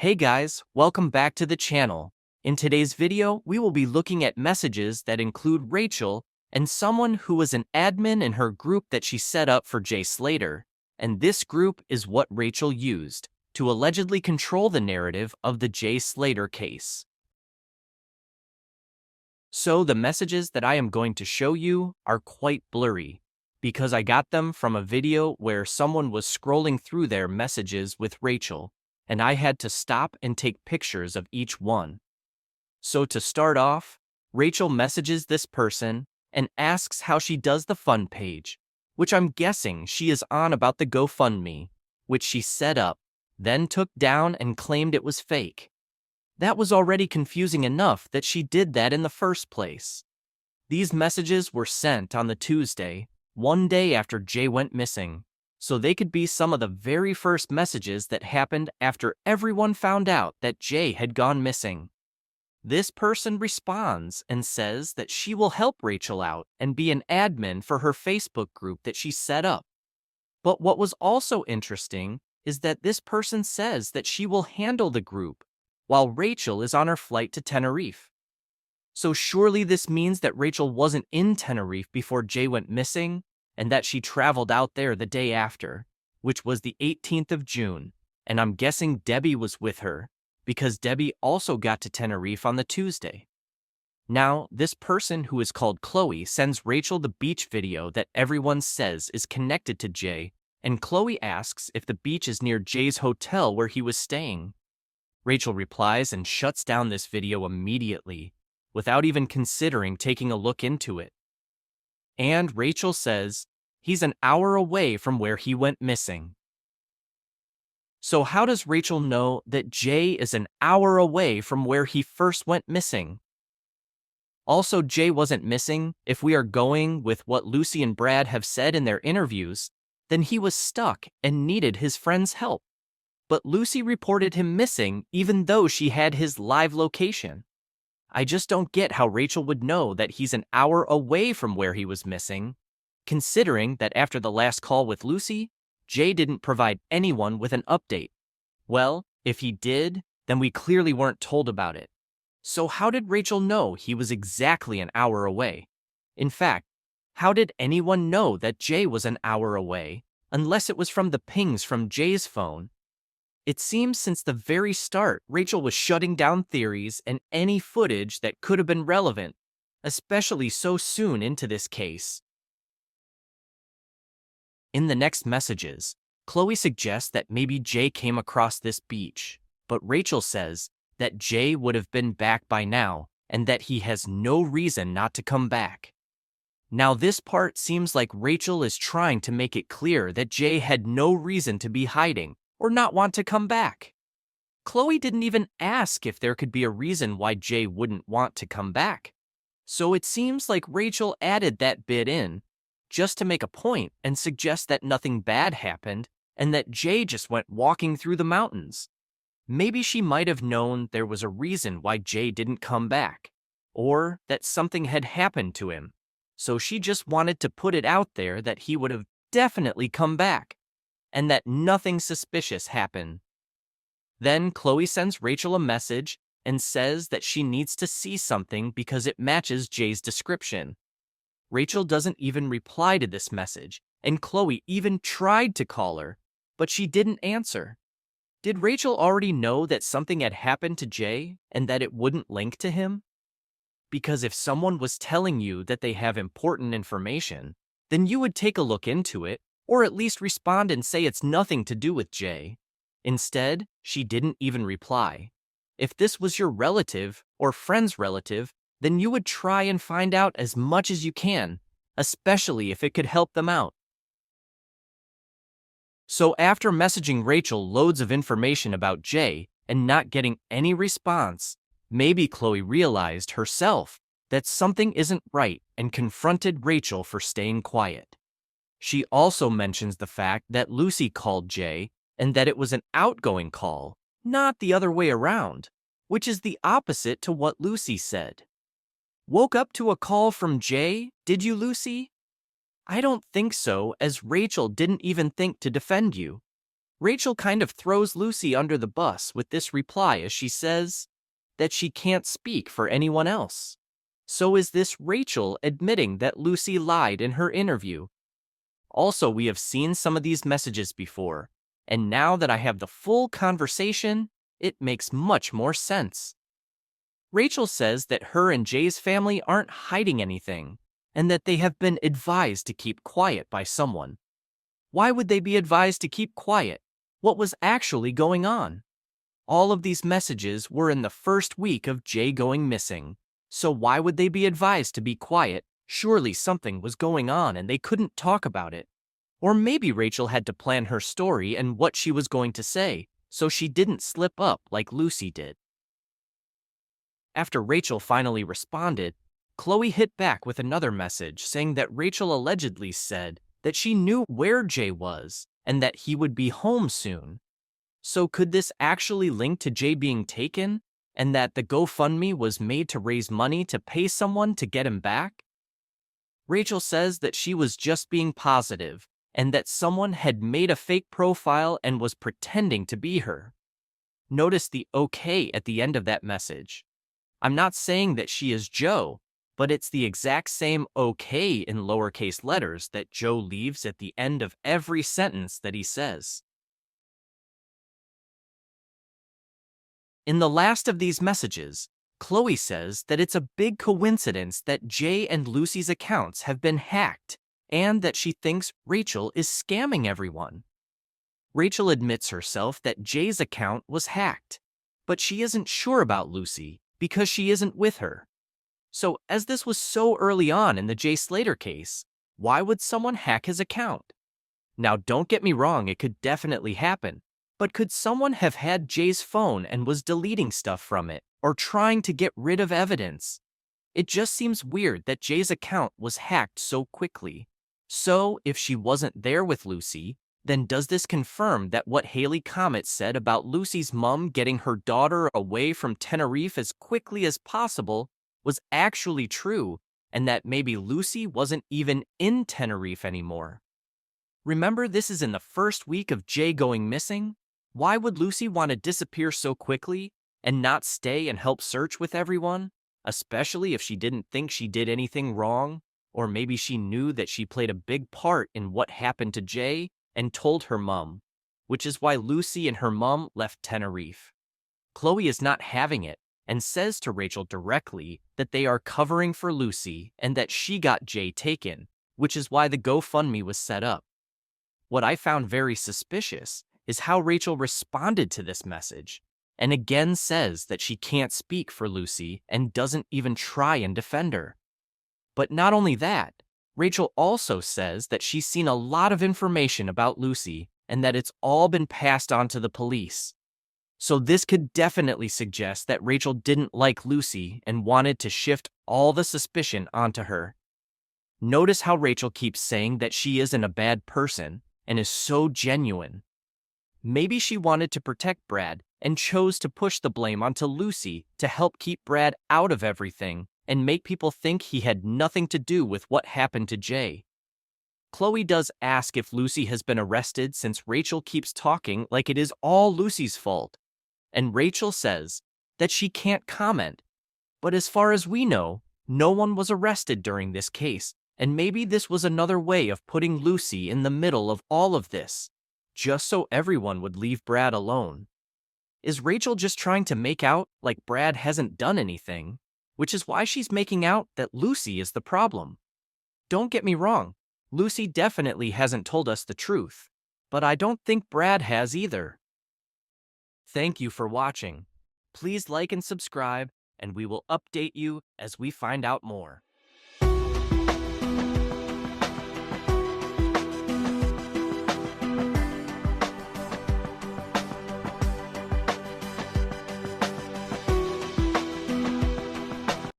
Hey guys, welcome back to the channel. In today's video, we will be looking at messages that include Rachel and someone who was an admin in her group that she set up for Jay Slater. And this group is what Rachel used to allegedly control the narrative of the Jay Slater case. So the messages that I am going to show you are quite blurry, because I got them from a video where someone was scrolling through their messages with Rachel, and I had to stop and take pictures of each one. So to start off, Rachel messages this person and asks how she does the fun page, which I'm guessing she is on about the GoFundMe, which she set up, then took down and claimed it was fake. That was already confusing enough that she did that in the first place. These messages were sent on the Tuesday, one day after Jay went missing, so they could be some of the very first messages that happened after everyone found out that Jay had gone missing. This person responds and says that she will help Rachel out and be an admin for her Facebook group that she set up. But what was also interesting is that this person says that she will handle the group while Rachel is on her flight to Tenerife. So surely this means that Rachel wasn't in Tenerife before Jay went missing, and that she traveled out there the day after, which was the 18th of June, and I'm guessing Debbie was with her, because Debbie also got to Tenerife on the Tuesday. Now, this person who is called Chloe sends Rachel the beach video that everyone says is connected to Jay, and Chloe asks if the beach is near Jay's hotel where he was staying. Rachel replies and shuts down this video immediately, without even considering taking a look into it. And Rachel says, he's an hour away from where he went missing. So how does Rachel know that Jay is an hour away from where he first went missing? Also, Jay wasn't missing. If we are going with what Lucy and Brad have said in their interviews, then he was stuck and needed his friend's help. But Lucy reported him missing even though she had his live location. I just don't get how Rachel would know that he's an hour away from where he was missing, considering that after the last call with Lucy, Jay didn't provide anyone with an update. Well, if he did, then we clearly weren't told about it. So how did Rachel know he was exactly an hour away? In fact, how did anyone know that Jay was an hour away, unless it was from the pings from Jay's phone? It seems since the very start, Rachel was shutting down theories and any footage that could have been relevant, especially so soon into this case. In the next messages, Chloe suggests that maybe Jay came across this beach, but Rachel says that Jay would have been back by now and that he has no reason not to come back. Now this part seems like Rachel is trying to make it clear that Jay had no reason to be hiding or not want to come back. Chloe didn't even ask if there could be a reason why Jay wouldn't want to come back. So it seems like Rachel added that bit in, just to make a point and suggest that nothing bad happened and that Jay just went walking through the mountains. Maybe she might have known there was a reason why Jay didn't come back, or that something had happened to him. So she just wanted to put it out there that he would have definitely come back, and that nothing suspicious happened. Then Chloe sends Rachel a message and says that she needs to see something because it matches Jay's description. Rachel doesn't even reply to this message, and Chloe even tried to call her, but she didn't answer. Did Rachel already know that something had happened to Jay and that it wouldn't link to him? Because if someone was telling you that they have important information, then you would take a look into it, or at least respond and say it's nothing to do with Jay. Instead, she didn't even reply. If this was your relative or friend's relative, then you would try and find out as much as you can, especially if it could help them out. So after messaging Rachel loads of information about Jay and not getting any response, maybe Chloe realized herself that something isn't right and confronted Rachel for staying quiet. She also mentions the fact that Lucy called Jay and that it was an outgoing call, not the other way around, which is the opposite to what Lucy said. Woke up to a call from Jay, did you, Lucy? I don't think so, as Rachel didn't even think to defend you. Rachel kind of throws Lucy under the bus with this reply as she says that she can't speak for anyone else. So is this Rachel admitting that Lucy lied in her interview? Also, we have seen some of these messages before, and now that I have the full conversation, it makes much more sense. Rachel says that her and Jay's family aren't hiding anything, and that they have been advised to keep quiet by someone. Why would they be advised to keep quiet? What was actually going on? All of these messages were in the first week of Jay going missing, so why would they be advised to be quiet? Surely something was going on and they couldn't talk about it. Or maybe Rachel had to plan her story and what she was going to say, so she didn't slip up like Lucy did. After Rachel finally responded, Chloe hit back with another message saying that Rachel allegedly said that she knew where Jay was and that he would be home soon. So could this actually link to Jay being taken, and that the GoFundMe was made to raise money to pay someone to get him back? Rachel says that she was just being positive, and that someone had made a fake profile and was pretending to be her. Notice the okay at the end of that message. I'm not saying that she is Joe, but it's the exact same okay in lowercase letters that Joe leaves at the end of every sentence that he says. In the last of these messages, Chloe says that it's a big coincidence that Jay and Lucy's accounts have been hacked, and that she thinks Rachel is scamming everyone. Rachel admits herself that Jay's account was hacked, but she isn't sure about Lucy because she isn't with her. So, as this was so early on in the Jay Slater case, why would someone hack his account? Now, don't get me wrong, it could definitely happen. But could someone have had Jay's phone and was deleting stuff from it, or trying to get rid of evidence? It just seems weird that Jay's account was hacked so quickly. So, if she wasn't there with Lucy, then does this confirm that what Haley Comet said about Lucy's mom getting her daughter away from Tenerife as quickly as possible was actually true, and that maybe Lucy wasn't even in Tenerife anymore? Remember, this is in the first week of Jay going missing? Why would Lucy want to disappear so quickly and not stay and help search with everyone, especially if she didn't think she did anything wrong? Or maybe she knew that she played a big part in what happened to Jay and told her mom, which is why Lucy and her mom left Tenerife. Chloe is not having it and says to Rachel directly that they are covering for Lucy and that she got Jay taken, which is why the GoFundMe was set up. What I found very suspicious is how Rachel responded to this message, and again says that she can't speak for Lucy and doesn't even try and defend her. But not only that, Rachel also says that she's seen a lot of information about Lucy and that it's all been passed on to the police. So this could definitely suggest that Rachel didn't like Lucy and wanted to shift all the suspicion onto her. Notice how Rachel keeps saying that she isn't a bad person and is so genuine. Maybe she wanted to protect Brad and chose to push the blame onto Lucy to help keep Brad out of everything and make people think he had nothing to do with what happened to Jay. Chloe does ask if Lucy has been arrested since Rachel keeps talking like it is all Lucy's fault. And Rachel says that she can't comment. But as far as we know, no one was arrested during this case, and maybe this was another way of putting Lucy in the middle of all of this, just so everyone would leave Brad alone. Is Rachel just trying to make out like Brad hasn't done anything, which is why she's making out that Lucy is the problem? Don't get me wrong, Lucy definitely hasn't told us the truth, but I don't think Brad has either. Thank you for watching. Please like and subscribe, and we will update you as we find out more.